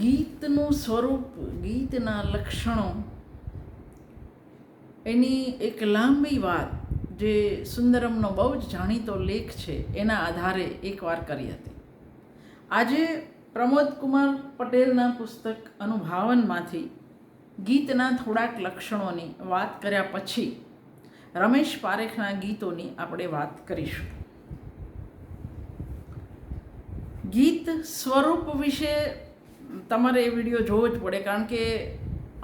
ગીતનું સ્વરૂપ, ગીતના લક્ષણો, એની એક લાંબી વાત જે સુંદરમનો બહુ જ જાણીતો લેખ છે એના આધારે એકવાર કરી હતી. આજે પ્રમોદ કુમાર પટેલના પુસ્તક અનુભાવનમાંથી ગીતના થોડાક લક્ષણોની વાત કર્યા પછી રમેશ પારેખના ગીતોની આપણે વાત કરીશું. ગીત સ્વરૂપ વિશે તમારે એ વિડીયો જોવો જ પડે, કારણ કે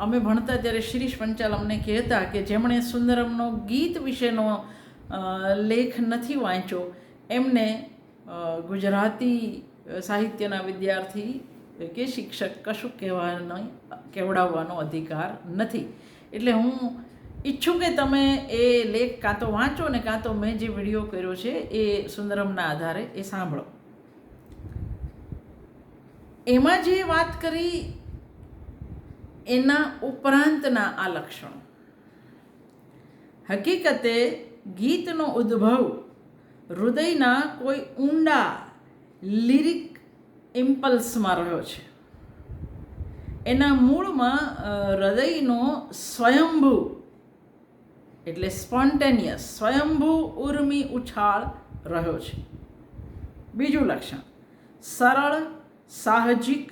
અમે ભણતા ત્યારે શિરીષ પંચાલ અમને કહેતા કે જેમણે સુંદરમનો ગીત વિશેનો લેખ નથી વાંચ્યો એમને ગુજરાતી સાહિત્યના વિદ્યાર્થી કે શિક્ષક કશું કહેવડાવવાનો અધિકાર નથી. એટલે હું ઈચ્છું કે તમે એ લેખ કાં તો વાંચો ને કાં તો મેં જે વિડીયો કર્યો છે એ સુંદરમના આધારે એ સાંભળો. એમાં જે વાત કરી એના ઉપરાંતના આ લક્ષણો. હકીકતે ગીતનો ઉદ્ભવ હૃદયના કોઈ ઊંડા લિરિક ઇમ્પલ્સમાં રહ્યો છે. એના મૂળમાં હૃદયનો સ્વયંભૂ એટલે સ્પોન્ટેનિયસ સ્વયંભૂ ઉર્મી ઉછાળ રહ્યો છે. બીજું લક્ષણ, સરળ, સાહજિક,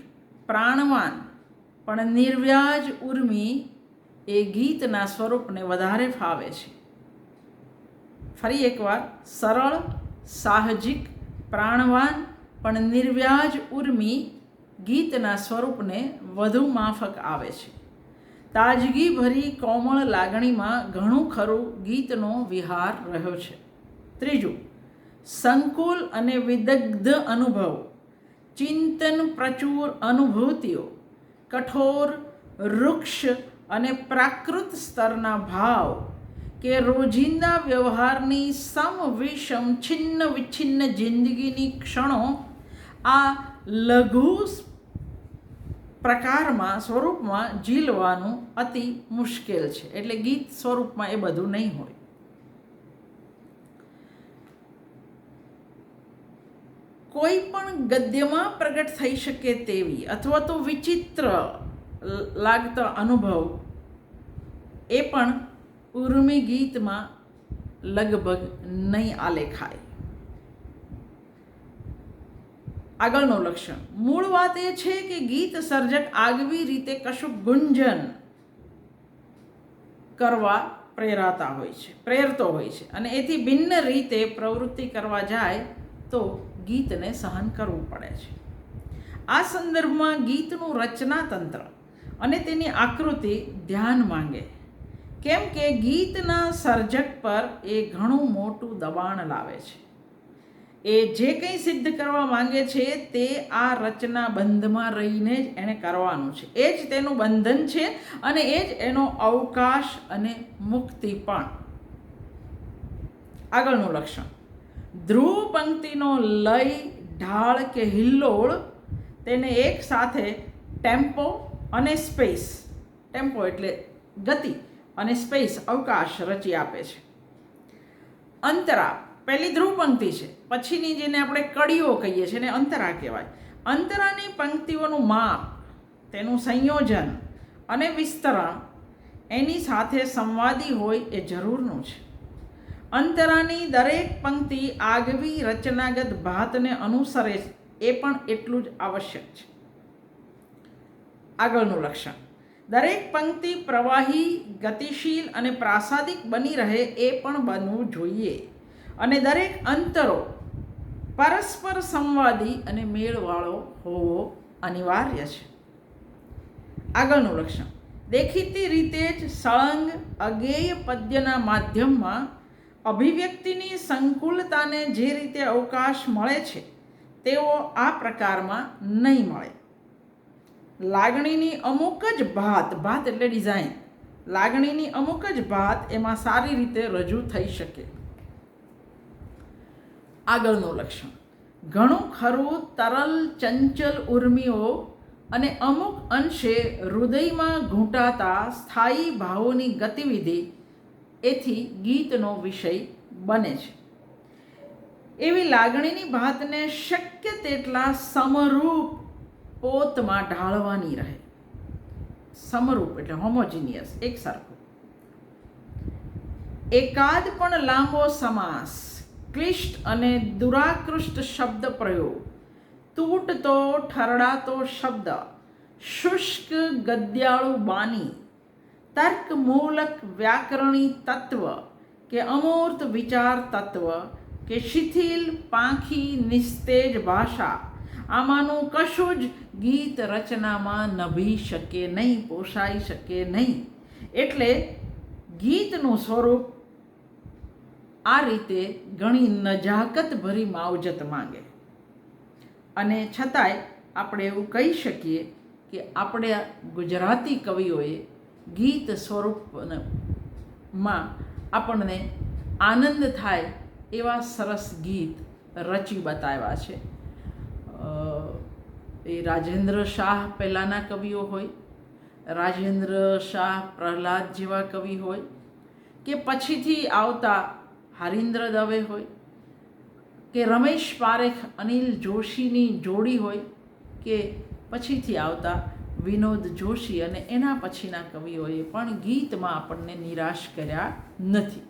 પ્રાણવાન પણ નિર્વ્યાજ ઉર્મી એ ગીતના સ્વરૂપને વધારે ફાવે છે. ફરી એકવાર, સરળ, સાહજિક, પ્રાણવાન પણ નિર્વ્યાજ ઉર્મી ગીતના સ્વરૂપને વધુ માફક આવે છે. તાજગી ભરી કોમળ લાગણીમાં ઘણું ખરું ગીતનો વિહાર રહ્યો છે. ત્રીજું, સંકુલ અને વિદગ્ધ અનુભવ, ચિંતન પ્રચુર અનુભૂતિઓ, કઠોર, વૃક્ષ અને પ્રાકૃત સ્તરના ભાવ કે રોજિંદા વ્યવહારની સમ વિષમ છિન્ન વિચ્છિન્ન જિંદગીની ક્ષણો આ લઘુ પ્રકારમાં સ્વરૂપમાં ઝીલવાનું અતિ મુશ્કેલ છે. એટલે ગીત સ્વરૂપમાં એ બધું નહીં હોય. કોઈ પણ ગદ્યમાં પ્રગટ થઈ શકે તેવી અથવા તો વિચિત્ર લાગતો અનુભવ એ પણ ઉર્મી ગીતમાં લગભગ નહીં આલેખાય. આગળનું લક્ષણ, મૂળ વાત એ છે કે ગીત સર્જક આગવી રીતે કશું ગુંજન કરવા પ્રેરતો હોય છે અને એથી ભિન્ન રીતે પ્રવૃત્તિ કરવા જાય તો ગીતને સહન કરવું પડે છે. આ સંદર્ભમાં ગીતનું રચનાતંત્ર અને તેની આકૃતિ ધ્યાન માંગે, કેમ કે ગીતના સર્જક પર એ ઘણું મોટું દબાણ લાવે છે. એ જે કંઈ સિદ્ધ કરવા માંગે છે તે આ રચના બંધમાં રહીને જ એણે કરવાનું છે. એ જ તેનું બંધન છે અને એ જ એનો અવકાશ અને મુક્તિ પણ. આગળનું લક્ષણ, ધ્રુવ પંક્તિનો લય, ઢાળ કે હિલ્લોળ તેને એક સાથે ટેમ્પો અને સ્પેસ, ટેમ્પો એટલે ગતિ અને સ્પેસ અવકાશ રચી આપે છે. અંતરા, પહેલી ધ્રુવ પંક્તિ છે, પછીની જેને આપણે કડીઓ કહીએ છીએ એને અંતરા કહેવાય. અંતરાની પંક્તિઓનું માપ, તેનું સંયોજન અને વિસ્તરણ એની સાથે સંવાદી હોય એ જરૂરનું છે. અંતરાની દરેક પંક્તિ આગવી રચનાગત ભાતને અનુસરે એ પણ એટલું જ આવશ્યક છે. આગળનું લક્ષણ, દરેક પંક્તિ પ્રવાહી, ગતિશીલ અને પ્રાસાદિક બની રહે એ પણ બનવું જોઈએ અને દરેક અંતરો પરસ્પર સંવાદી અને મેળવાળો હોવો અનિવાર્ય છે. આગળનું લક્ષણ, દેખીતી રીતે જ સળંગ અગેય પદ્યના માધ્યમમાં અભિવ્યક્તિની સંકુલતાને જે રીતે અવકાશ મળે છે તેવો આ પ્રકારમાં નહીં મળે. લાગણીની અમુક જ ભાત એટલે ડિઝાઇન, લાગણીની અમુક જ ભાત એમાં સારી રીતે રજૂ થઈ શકે. આગળનું લક્ષણ, ઘણું ખરું તરલ ચંચલ ઉર્મિઓ અને અમુક અંશે હૃદયમાં ઘૂંટાતા સ્થાયી ભાવોની ગતિવિધિ એથી ગીતનો વિષય બને છે. એવી લાગણીની ભાતને શક્ય તેટલા સમરૂપ પોતમાં ઢાળવાની રહે. સમરૂપ એટલે હોમોજીનિયસ, એક સરખું. એકાદ પણ લાંબો સમાસ, ક્લિષ્ટ અને દુરાકૃષ્ટ શબ્દ પ્રયોગ, તૂટતો ઠરડાતો શબ્દ, શુષ્ક ગદ્યાળુ બાની, તર્કમૂલક વ્યાકરણી તત્વ કે અમૂર્ત વિચાર તત્વ કે શિથિલ પાંખી નિસ્તેજ ભાષા, આમાંનું કશું જ ગીત રચનામાં નભી શકે નહીં, પોષાઈ શકે નહીં. એટલે ગીતનું સ્વરૂપ આ રીતે ઘણી નજાકતભરી માવજત માંગે. અને છતાંય આપણે એવું કહી શકીએ કે આપણે ગુજરાતી કવિઓએ ગીત સ્વરૂપમાં આપણને આનંદ થાય એવા સરસ ગીત રચી બતાવ્યા છે. એ રાજેન્દ્ર શાહ પહેલાંના કવિઓ હોય, રાજેન્દ્ર શાહ પ્રહલાદ જેવા કવિ હોય, કે પછીથી આવતા હરીન્દ્ર દવે હોય, કે રમેશ પારેખ અનિલ જોશીની જોડી હોય, કે પછીથી આવતા વિનોદ જોશી અને એના પછીના કવિઓએ પણ ગીતમાં આપણને નિરાશ કર્યા નથી.